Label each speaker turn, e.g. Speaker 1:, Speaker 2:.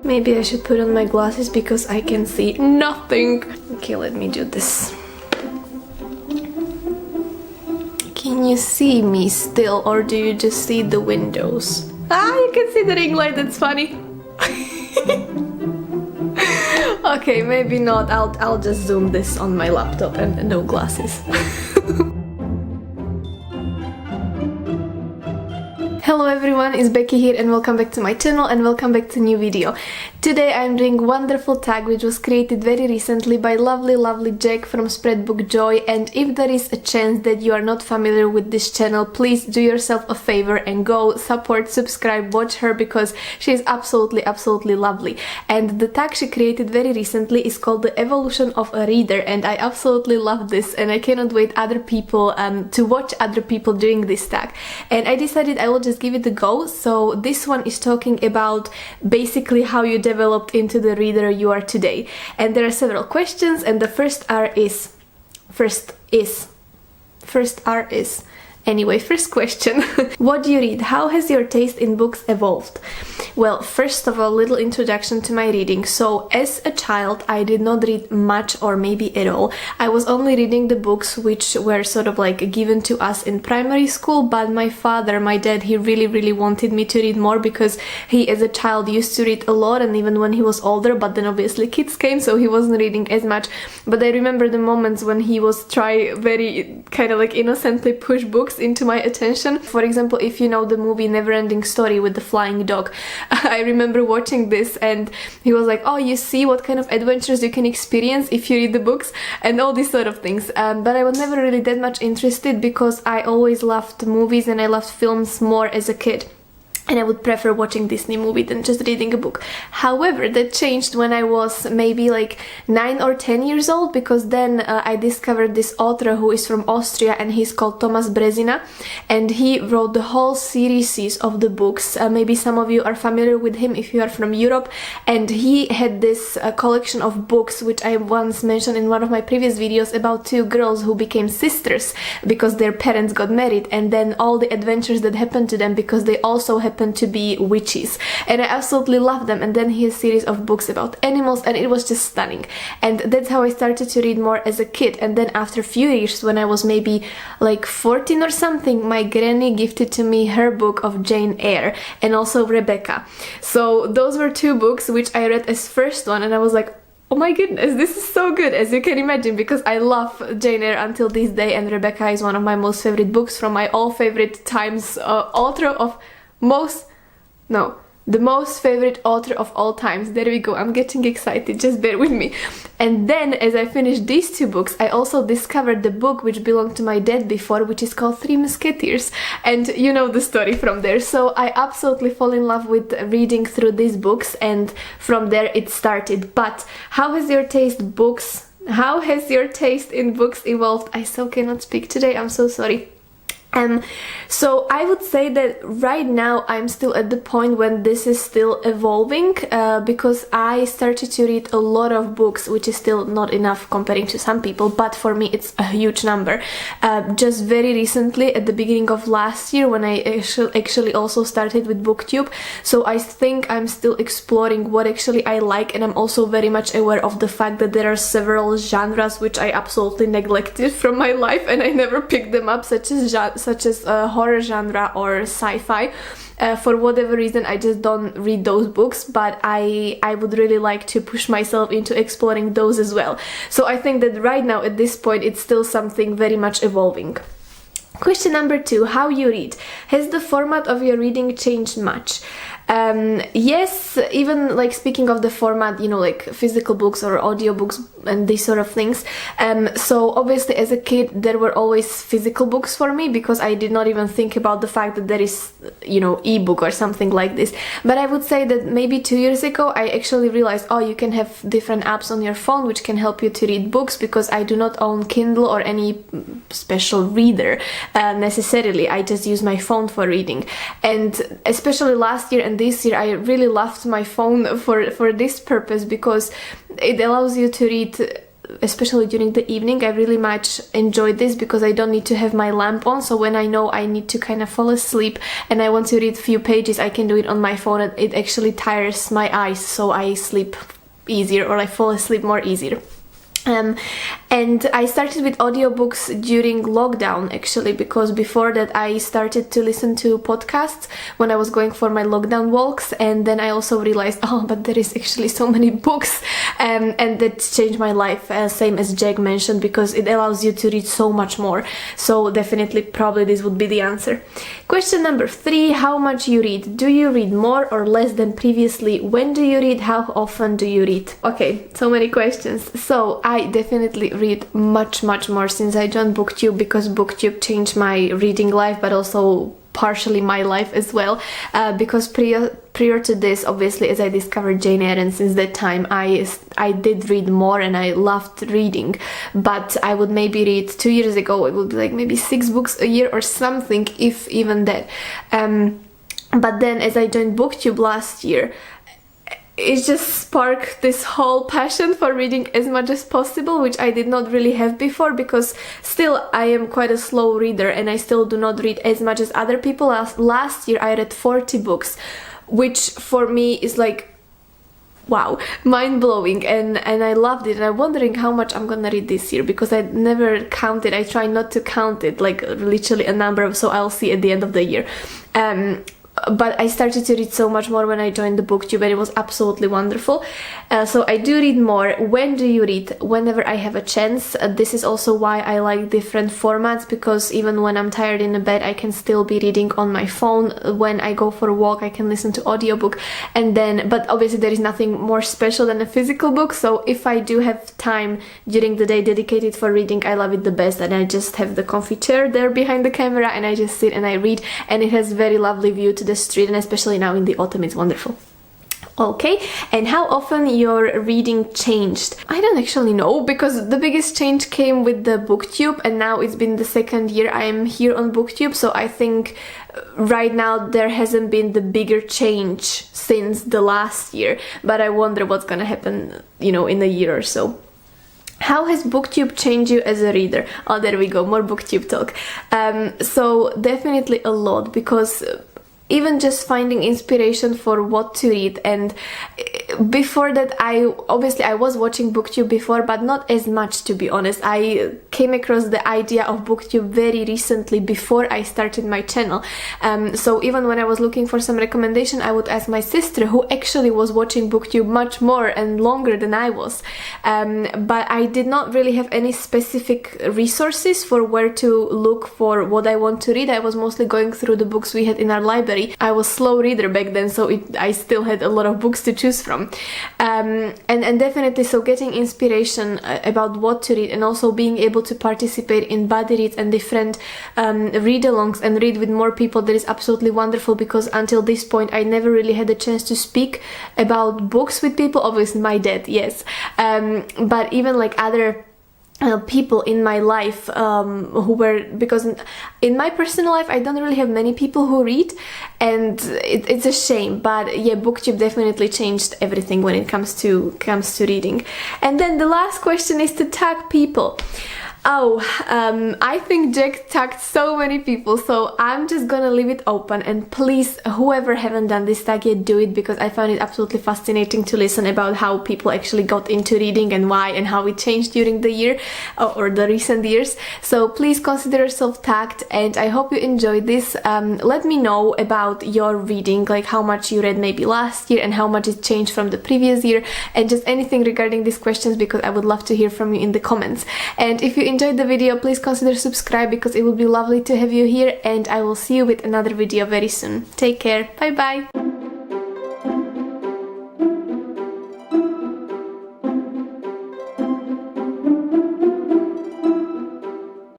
Speaker 1: Maybe I should put on my glasses because I can see nothing. Okay, let me do this. Can you see me still, or do you just see the windows? Ah, you can see the ring light, that's funny. Okay, maybe not. I'll just zoom this on my laptop and no glasses. Hello everyone, it's Becky here and welcome back to my channel and welcome back to a new video. Today I'm doing wonderful tag which was created very recently by lovely Jack from Spreadbook Joy, and if there is a chance that you are not familiar with this channel, please do yourself a favor and go support, subscribe, watch her because she is absolutely lovely. And the tag she created very recently is called The Evolution of a Reader, and I absolutely love this and I cannot wait other people to watch other people doing this tag. And I decided I will just give it a go. So this one is talking about basically how you developed into the reader you are today, and there are several questions, and the first question. What do you read? How has your taste in books evolved? Well, first of all, little introduction to my reading. So as a child I did not read much or maybe at all. I was only reading the books which were sort of like given to us in primary school, but my father, my dad, he really wanted me to read more because he as a child used to read a lot, and even when he was older, but then obviously kids came so he wasn't reading as much. But I remember the moments when he was very kind of like innocently push books into my attention. For example, if you know the movie Never-Ending Story with the flying dog, I remember watching this and he was like, oh, you see what kind of adventures you can experience if you read the books and all these sort of things. But I was never really that much interested because I always loved movies and I loved films more as a kid. And I would prefer watching Disney movie than just reading a book. However, that changed when I was maybe like 9 or 10 years old, because then I discovered this author who is from Austria and he's called Thomas Brezina, and he wrote the whole series of the books. Maybe some of you are familiar with him if you are from Europe, and he had this collection of books which I once mentioned in one of my previous videos about two girls who became sisters because their parents got married, and then all the adventures that happened to them because they also happened to be witches, and I absolutely love them. And then he has a series of books about animals and it was just stunning, and that's how I started to read more as a kid. And then after a few years, when I was maybe like 14 or something, my granny gifted to me her book of Jane Eyre and also Rebecca. So those were two books which I read as first one, and I was like, oh my goodness, this is so good, as you can imagine, because I love Jane Eyre until this day, and Rebecca is one of my most favorite books from my all favorite times, the most favorite author of all times. There we go, I'm getting excited, just bear with me. And then as I finished these two books, I also discovered the book which belonged to my dad before, which is called Three Musketeers, and you know the story from there. So I absolutely fall in love with reading through these books, and from there it started. But how has your taste in books evolved? I so cannot speak today, I'm so sorry. So I would say that right now I'm still at the point when this is still evolving, because I started to read a lot of books, which is still not enough comparing to some people, but for me it's a huge number. Just very recently, at the beginning of last year, when I actually also started with Booktube, so I think I'm still exploring what actually I like, and I'm also very much aware of the fact that there are several genres which I absolutely neglected from my life and I never picked them up, such as horror genre or sci-fi. For whatever reason, I just don't read those books, but I would really like to push myself into exploring those as well. So I think that right now at this point it's still something very much evolving. Question number 2, how you read. Has the format of your reading changed much? Yes, even like speaking of the format, you know, like physical books or audiobooks and these sort of things. So obviously as a kid there were always physical books for me because I did not even think about the fact that there is, you know, ebook or something like this. But I would say that maybe 2 years ago I actually realized, oh, you can have different apps on your phone which can help you to read books, because I do not own Kindle or any special reader necessarily. I just use my phone for reading, and especially last year and this year I really loved my phone for this purpose, because it allows you to read especially during the evening. I really much enjoy this because I don't need to have my lamp on, so when I know I need to kind of fall asleep and I want to read a few pages, I can do it on my phone, and it actually tires my eyes, so I sleep easier, or I fall asleep more easier. And I started with audiobooks during lockdown, actually, because before that I started to listen to podcasts when I was going for my lockdown walks, and then I also realized, oh, but there is actually so many books, and that changed my life, same as Jack mentioned, because it allows you to read so much more. So definitely, probably this would be the answer. Question number 3, how much you read? Do you read more or less than previously? When do you read? How often do you read? Okay, so many questions. So I definitely read much more since I joined Booktube, because Booktube changed my reading life, but also partially my life as well, because prior to this, obviously, as I discovered Jane Eyre, and since that time I did read more and I loved reading, but I would maybe read 2 years ago, it would be like maybe 6 books a year or something, if even that. But then as I joined Booktube last year, it just sparked this whole passion for reading as much as possible, which I did not really have before, because still I am quite a slow reader and I still do not read as much as other people. Last year I read 40 books, which for me is like, wow, mind-blowing, and I loved it, and I'm wondering how much I'm gonna read this year, because I never counted. I try not to count it, like literally a number, so I'll see at the end of the year. But I started to read so much more when I joined the Booktube, and it was absolutely wonderful. So I do read more. When do you read? Whenever I have a chance. This is also why I like different formats, because even when I'm tired in the bed, I can still be reading on my phone. When I go for a walk, I can listen to audiobook, and then, but obviously there is nothing more special than a physical book, so if I do have time during the day dedicated for reading, I love it the best, and I just have the comfy chair there behind the camera, and I just sit and I read, and it has very lovely view to the street, and especially now in the autumn, it's wonderful. Okay, and how often your reading changed? I don't actually know, because the biggest change came with the Booktube, and now it's been the 2nd year I am here on Booktube, so I think right now there hasn't been the bigger change since the last year, but I wonder what's gonna happen, you know, in a year or so. How has Booktube changed you as a reader? Oh, there we go, more Booktube talk. So definitely a lot, because even just finding inspiration for what to read, and before that I was watching Booktube before, but not as much, to be honest. I came across the idea of Booktube very recently, before I started my channel. So even when I was looking for some recommendation, I would ask my sister, who actually was watching Booktube much more and longer than I was. But I did not really have any specific resources for where to look for what I want to read. I was mostly going through the books we had in our library. I was a slow reader back then, so I still had a lot of books to choose from. And definitely, so getting inspiration about what to read, and also being able to participate in buddy reads and different read-alongs and read with more people, that is absolutely wonderful, because until this point I never really had a chance to speak about books with people. Obviously my dad, yes, but even like other people in my life who were, because in my personal life I don't really have many people who read, and it's a shame, but yeah, Booktube definitely changed everything when it comes to reading. And then the last question is to tag people. Oh, I think Jack tagged so many people, so I'm just gonna leave it open, and please, whoever haven't done this tag yet, do it, because I found it absolutely fascinating to listen about how people actually got into reading and why, and how it changed during the year or the recent years. So please consider yourself tagged, and I hope you enjoyed this. Let me know about your reading, like how much you read maybe last year and how much it changed from the previous year, and just anything regarding these questions, because I would love to hear from you in the comments. And if you enjoyed the video, please consider subscribe, because it would be lovely to have you here, and I will see you with another video very soon. Take care, bye bye!